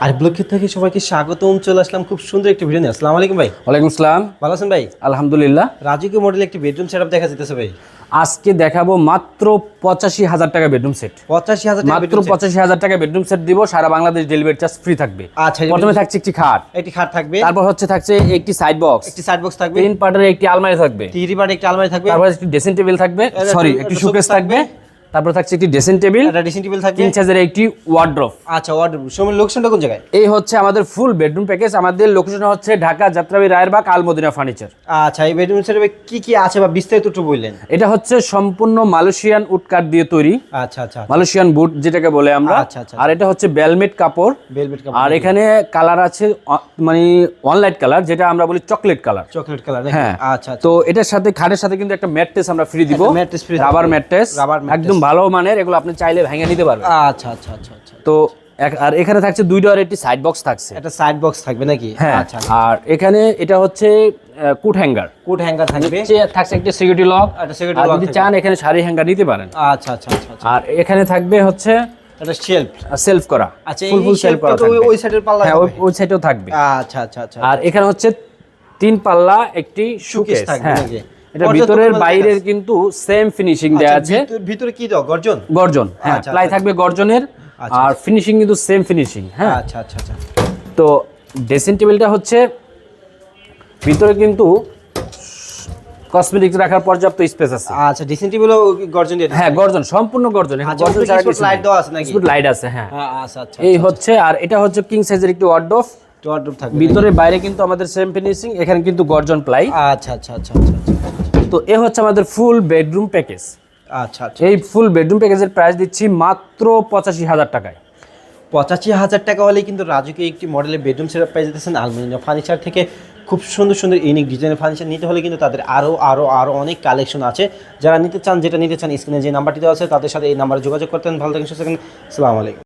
আর ব্লকের থেকে সবাইকে স্বাগতম। চলে আসলাম খুব সুন্দর একটি ভিডিও নিয়ে। আসসালামু আলাইকুম ভাই। ওয়ালাইকুম আসসালাম। ভালো আছেন ভাই? আলহামদুলিল্লাহ। রাজকীয় মডেল একটি বেডরুম সেটআপ দেখা যেতেছে ভাই। আজকে দেখাবো মাত্র ৮৫,০০০ টাকা বেডরুম সেট। ৮৫,০০০ টাকা মাত্র ৮৫,০০০ টাকা বেডরুম সেট দিব, সারা বাংলাদেশ ডেলিভারি চার্জ ফ্রি থাকবে। আচ্ছা, প্রথমে থাকছে একটি খাট, একটি খাট থাকবে, তারপর থাকছে একটি সাইড বক্স, একটি সাইড বক্স থাকবে, 3 পার্টের একটি আলমারি থাকবে, 3 পার্ট একটি আলমারি থাকবে, তারপর একটি ড্রেসিং টেবিল থাকবে, একটি শোকেস থাকবে, তারপর থাকছে একটি ড্রেসিং টেবিল, একটা ড্রেসিং টেবিল থাকবে, 3 সাইজের একটি ওয়ার্ড্রপ। আচ্ছা, ওয়ার্ডরোব। লোকেশনটা কোন জায়গায়? এই হচ্ছে আমাদের ফুল বেডরুম প্যাকেজ। আমাদের লোকেশন হচ্ছে ঢাকা যাত্রাবাড়ী রায়েরবাগ আলমদিনা ফার্নিচার। আচ্ছা, এই বেডরুম সেটআপে কি কি আছে বা বিস্তারিত একটু বললেন। এটা হচ্ছে সম্পূর্ণ মালয়েশিয়ান উড কাঠ দিয়ে তৈরি। আচ্ছা আচ্ছা, মালয়েশিয়ান বুট যেটাকে বলে আমরা। আচ্ছা, আচ্ছা, আর এটা হচ্ছে বেলমেট কাপড়। ভেলভেট কাপড়। আর এখানে কালার আছে মানে অনলাইট কালার, যেটা আমরা বলি চকলেট কালার। Chocolate colour. হ্যাঁ, আচ্ছা আচ্ছা। তো এটার সাথে খাটের সাথে কিন্তু একটা ম্যাট্রেস আমরা ফ্রি দিব। Mattress free, rubber mattress, rubber mattress একদম ভালো মানের। এগুলো আপনি চাইলে ভেঙে নিতে পারবেন। আচ্ছা আচ্ছা আচ্ছা আচ্ছা। তো আর এখানে থাকছে 2 ডোর একটি সাইড বক্স থাকছে। একটা সাইড বক্স থাকবে নাকি? হ্যাঁ, আচ্ছা। আর এখানে এটা হচ্ছে কুট হ্যাঙ্গার। কোট হ্যাঙ্গার থাকবে, থাকছে একটা সিকিউরিটি লক। একটা সিকিউরিটি আর লক যদি থাকবে। চান এখানে শাড়ি হ্যাঙ্গার নিতে পারেন। আচ্ছা আচ্ছা আচ্ছা আচ্ছা। আর এখানে থাকবে হচ্ছে একটা শেলফ। সেলফ করা। আচ্ছা, ফুল এই সেলফ করা শেলফটা তো থাকবে। ওই সাইডের পাল্লা হ্যাঁ, হবে? ওই সাইডেও থাকবে। আচ্ছা আচ্ছা আচ্ছা। আর এখানে হচ্ছে 3 পাল্লা একটি শোকেস শোকেস থাকবে হ্যাঁ। নাকি? এটা পর্যাপ্ত ভিতরের পরিমাণ বাইরের জায়গা আছে। কিন্তু সেম ফিনিশিং দেয়া আছে। ভিতরে কি দাও? গর্জন? গর্জন, হ্যাঁ, আচ্ছা, প্লাই আচ্ছা, থাকবে গর্জনের। আচ্ছা, আর ফিনিশিং কিন্তু সেম ফিনিশিং। হ্যাঁ, আচ্ছা আচ্ছা আচ্ছা। তো ড্রেসিং টেবিলটা হচ্ছে ভিতরে কিন্তু কসমেটিক্স রাখার পর্যাপ্ত স্পেস আছে। আচ্ছা, ড্রেসিং টেবিলও গর্জন দিয়ে? হ্যাঁ, গর্জন, সম্পূর্ণ গর্জন। এখানে আচ্ছা, গর্জন ছাড়া কিছু লাইট দেওয়া আছে নাকি? স্পট লাইট আছে। হ্যাঁ, আচ্ছা আচ্ছা। এই হচ্ছে। আর এটা হচ্ছে কিং সাইজের একটি ওয়ার্ডরোব। ওয়ার্ডরোব থাকবে ভিতরে বাইরে কিন্তু আমাদের সেম ফিনিশিং, এখানে কিন্তু গর্জন প্লাই। আচ্ছা আচ্ছা আচ্ছা আচ্ছা আচ্ছা। তো এ হচ্ছে আমাদের ফুল বেডরুম প্যাকেজ। আচ্ছা আচ্ছা। এই ফুল বেডরুম প্যাকেজের প্রাইস দিচ্ছি মাত্র ৮৫,০০০ টাকায়। ৮৫,০০০ টাকা হলেই কিন্তু রাজকীয় একটি মডেলের বেডরুম সেটআপ পেয়ে যেতেছেন আলমদিনা ফার্নিচার থেকে। খুব সুন্দর সুন্দর ইউনিক ডিজাইনের ফার্নিচার নিতে হলে কিন্তু তাদের আরও অনেক কালেকশন আছে। যারা নিতে চান, যেটা নিতে চান, স্ক্রিনে যে নাম্বারটি দেওয়া আছে তাদের সাথে এই নাম্বারে যোগাযোগ করতেন। ভালো থাকেন, সুস্থ থাকেন। আসসালামু আলাইকুম।